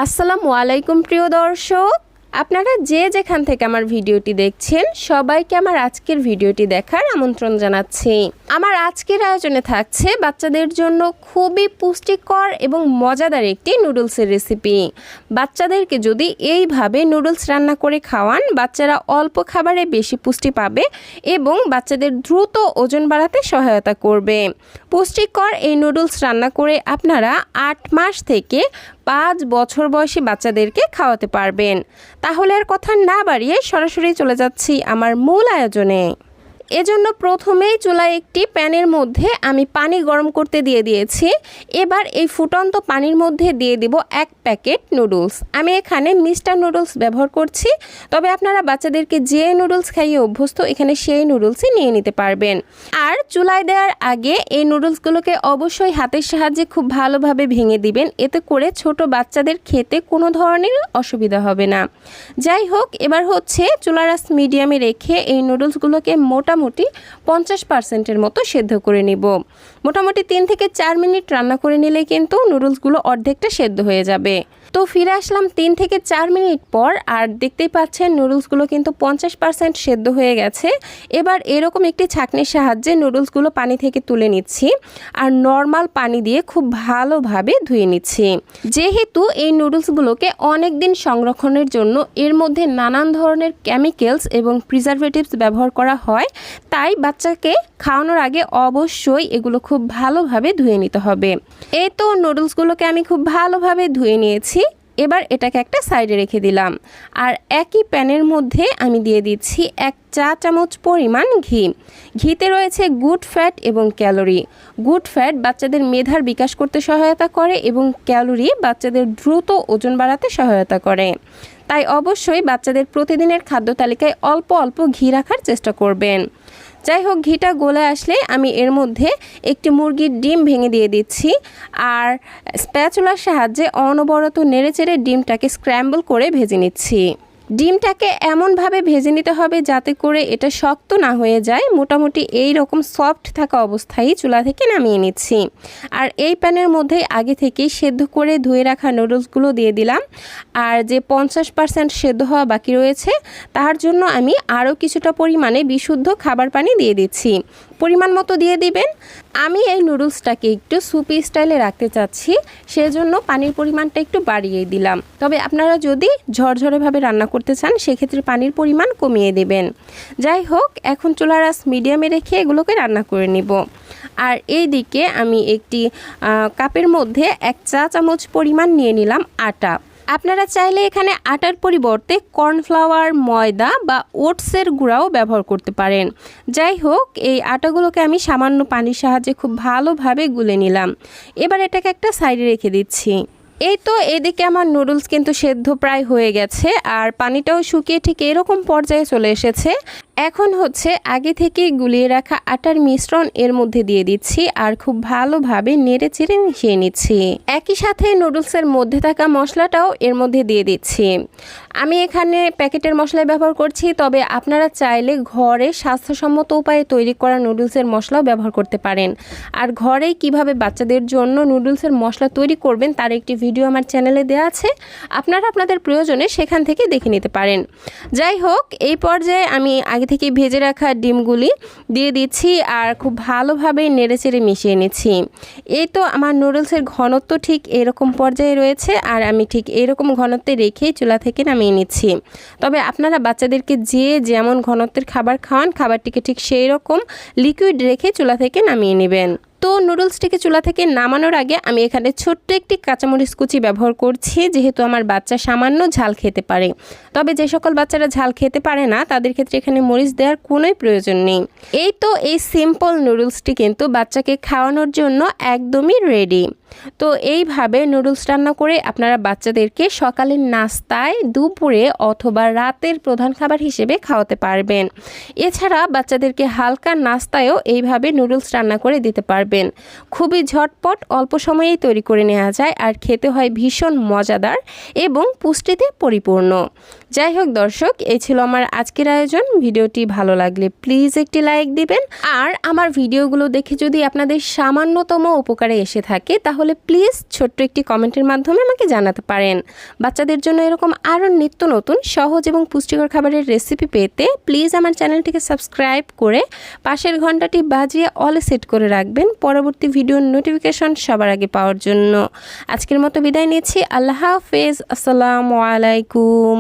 আসসালামু আলাইকুম প্রিয় দর্শক, আপনারা যে যেখান থেকে আমার ভিডিওটি দেখছেন সবাইকে আমার আজকের ভিডিওটি দেখার আমন্ত্রণ জানাচ্ছি। আমার আজকের আয়োজনে থাকছে বাচ্চাদের জন্য খুবই পুষ্টিকর এবং মজাদার একটি নুডলসের রেসিপি। বাচ্চাদেরকে যদি এইভাবে নুডলস রান্না করে খাওয়ান, বাচ্চারা অল্প খাবারে বেশি পুষ্টি পাবে এবং বাচ্চাদের দ্রুত ওজন বাড়াতে সহায়তা করবে। পুষ্টিকর এই নুডলস রান্না করে আপনারা 8 মাস থেকে 5 বছর বয়সী বাচ্চাদেরকে খাওয়াতে পারবেন। তাহলে আর কথা না বাড়িয়ে সরাসরি চলে যাচ্ছি আমার মূল আয়োজনে। এজন্য প্রথমেই চুলায় একটি প্যানের মধ্যে আমি পানি গরম করতে দিয়ে দিয়েছি। এবার এই ফুটন্ত পানির মধ্যে দিয়ে দিব 1 প্যাকেট নুডলস। আমি এখানে মিস্টার নুডলস ব্যবহার করছি, তবে আপনারা বাচ্চাদেরকে যে নুডলস খাইয়ে অভ্যস্ত এখানে সেই নুডলসই নিয়ে নিতে পারবেন। আর চুলায় দেওয়ার আগে এই নুডলসগুলোকে অবশ্যই হাতের সাহায্যে খুব ভালোভাবে ভেঙে দিবেন, এতে করে ছোট বাচ্চাদের খেতে কোনো ধরনের অসুবিধা হবে না। যাই হোক, এবার হচ্ছে চুলার আঁচ মিডিয়ামে রেখে এই নুডলসগুলোকে মোটামুটি 50% মতো সেদ্ধ করে নিব। মোটামুটি 3 থেকে 4 মিনিট রান্না করে নিলে কিন্তু নুডলসগুলো অর্ধেকটা সেদ্ধ হয়ে যাবে। তো ফিরে আসলাম 3 থেকে 4 মিনিট পর, আর দেখতেই পাচ্ছেন নুডলসগুলো কিন্তু 50% সেদ্ধ হয়ে গেছে। এবার এরকম একটি ছাঁকনির সাহায্যে নুডলসগুলো পানি থেকে তুলে নিচ্ছি আর নর্মাল পানি দিয়ে খুব ভালোভাবে ধুয়ে নিচ্ছি। যেহেতু এই নুডলসগুলোকে অনেক দিন সংরক্ষণের জন্য এর মধ্যে নানান ধরনের কেমিক্যালস এবং প্রিজারভেটিভস ব্যবহার করা হয়, তাই বাচ্চাকে খাওয়ানোর আগে অবশ্যই এগুলো খুব ভালোভাবে ধুয়ে নিতে হবে। এই তো নুডলসগুলোকে আমি খুব ভালোভাবে ধুয়ে নিয়েছি। এবার এটাকে একটা সাইডে রেখে দিলাম। আর একই প্যানের মধ্যে আমি দিয়ে দিচ্ছি 1 চা চামচ পরিমাণ ঘি। ঘিতে রয়েছে গুড ফ্যাট এবং ক্যালোরি। গুড ফ্যাট বাচ্চাদের মেধার বিকাশ করতে সহায়তা করে এবং ক্যালোরি বাচ্চাদের দ্রুত ওজন বাড়াতে সহায়তা করে। তাই অবশ্যই বাচ্চাদের প্রতিদিনের খাদ্য তালিকায় অল্প অল্প ঘি রাখার চেষ্টা করবেন। যাই হোক, ঘিটা গলে আসলে আমি এর মধ্যে একটি মুরগির ডিম ভেঙে দিয়ে দিচ্ছি আর স্প্যাচুলার সাহায্যে অনবরত নেড়েচেড়ে ডিমটাকে স্ক্র্যাম্বল করে ভেজে নিচ্ছি। ডিমটাকে এমনভাবে ভেজে নিতে হবে যাতে করে এটা শক্ত না হয়ে যায়। মোটামুটি এই রকম সফট থাকা অবস্থায় চুলা থেকে নামিয়ে নিচ্ছি। আর এই প্যানের মধ্যে আগে থেকেই সেদ্ধ করে ধুয়ে রাখা নুডলসগুলো দিয়ে দিলাম। আর যে 50% সেদ্ধ হওয়া বাকি রয়েছে তার জন্য আমি আরও কিছুটা পরিমাণে বিশুদ্ধ খাবার পানি দিয়ে দিচ্ছি। পরিমাণ মতো দিয়ে দিবেন। আমি এই নুডলসটাকে একটু সুপি স্টাইলে রাখতে চাচ্ছি, সেজন্য পানির পরিমাণটা একটু বাড়িয়ে দিলাম। তবে আপনারা যদি ঝরঝরেভাবে রান্না করতে চান সেক্ষেত্রে পানির পরিমাণ কমিয়ে দেবেন। যাই হোক, এখন চুলার আঁচ মিডিয়ামে রেখে এগুলোকে রান্না করে নিব। আর এই দিকে আমি একটি কাপের মধ্যে 1 চা চামচ পরিমাণ নিয়ে নিলাম আটা। আপনারা চাইলে এখানে আটার পরিবর্তে কর্নফ্লাওয়ার, ময়দা বা ওটসের গুঁড়াও ব্যবহার করতে পারেন। যাই হোক, এই আটাগুলোকে আমি সামান্য পানির সাহায্যে খুব ভালোভাবে গুলে নিলাম। এবার এটাকে একটা সাইডে রেখে দিচ্ছি। এই তো এদিকে আমার নুডলস কিন্তু সেদ্ধ প্রায় হয়ে গেছে আর পানিটাও শুকিয়ে ঠিক এরকম পর্যায়ে চলে এসেছে। এখন হচ্ছে আগে থেকেই গুলিয়ে রাখা আটার মিশ্রণ এর মধ্যে দিয়ে দিচ্ছি আর খুব ভালোভাবে নেড়ে চেড়ে মিশিয়ে নিচ্ছি। একই সাথে নুডলসের মধ্যে থাকা মশলাটাও এর মধ্যে দিয়ে দিচ্ছি। আমি এখানে প্যাকেটের মশলা ব্যবহার করছি, তবে আপনারা চাইলে ঘরে স্বাস্থ্যসম্মত উপায়ে তৈরি করা নুডলসের মশলাও ব্যবহার করতে পারেন। আর ঘরেই কিভাবে বাচ্চাদের জন্য নুডলসের মশলা তৈরি করবেন তার একটি ভিডিও আমার চ্যানেলে দেওয়া আছে, আপনারা আপনাদের প্রয়োজনে সেখান থেকে দেখে নিতে পারেন। যাই হোক, এই পর্যায়ে আমি আগে থেকে ভেজে রাখা ডিমগুলি দিয়ে দিচ্ছি আর খুব ভালোভাবে নেড়েচেড়ে মিশিয়ে নিচ্ছি। এই তো আমার নুডলসের ঘনত্ব ঠিক এরকম পর্যায়ে রয়েছে আর আমি ঠিক এরকম ঘনত্বে রেখেই চুলা থেকে নামিয়ে নিচ্ছি। তবে আপনারা বাচ্চাদেরকে যে যেমন ঘনত্বের খাবার খাওয়ান, খাবারটিকে ঠিক সেই রকম লিকুইড রেখে চুলা থেকে নামিয়ে নেবেন। তো নুডলসটিকে চুলা থেকে নামানোর আগে আমি এখানে ছোট্ট একটি কাঁচামরিচ কুচি ব্যবহার করছি, যেহেতু আমার বাচ্চা সামান্য ঝাল খেতে পারে। তবে যে সকল বাচ্চারা ঝাল খেতে পারে না তাদের ক্ষেত্রে এখানে মরিচ দেওয়ার কোনোই প্রয়োজন নেই। এই তো এই সিম্পল নুডলসটি কিন্তু বাচ্চাকে খাওয়ানোর জন্য একদমই রেডি। তো এইভাবে নুডলস রান্না করে আপনারা বাচ্চাদেরকে সকালের নাস্তায়, দুপুরে অথবা রাতের প্রধান খাবার হিসেবে খাওয়াতে পারবেন। এছাড়া বাচ্চাদেরকে হালকা নাস্তায়ও এইভাবে নুডলস রান্না করে দিতে পারবেন। খুবই ঝটপট অল্প সময়েই তৈরি করে নেওয়া যায় আর খেতে হয় ভীষণ মজাদার এবং পুষ্টিতে পরিপূর্ণ। যাই হোক দর্শক, এই ছিল আমার আজকের আয়োজন। ভিডিওটি ভালো লাগলে প্লিজ একটি লাইক দিবেন। আর আমার ভিডিওগুলো দেখে যদি আপনাদের সামান্যতম উপকারে এসে থাকে তাহলে প্লিজ ছোট্ট একটি কমেন্টের মাধ্যমে আমাকে জানাতে পারেন। বাচ্চাদের জন্য এরকম আরও নিত্য নতুন সহজ এবং পুষ্টিকর খাবারের রেসিপি পেতে প্লিজ আমার চ্যানেলটিকে সাবস্ক্রাইব করে পাশের ঘন্টাটি বাজিয়ে অলে সেট করে রাখবেন পরবর্তী ভিডিওর নোটিফিকেশন সবার আগে পাওয়ার জন্য। আজকের মতো বিদায় নিচ্ছি। আল্লাহ হাফেজ। আসসালামু আলাইকুম।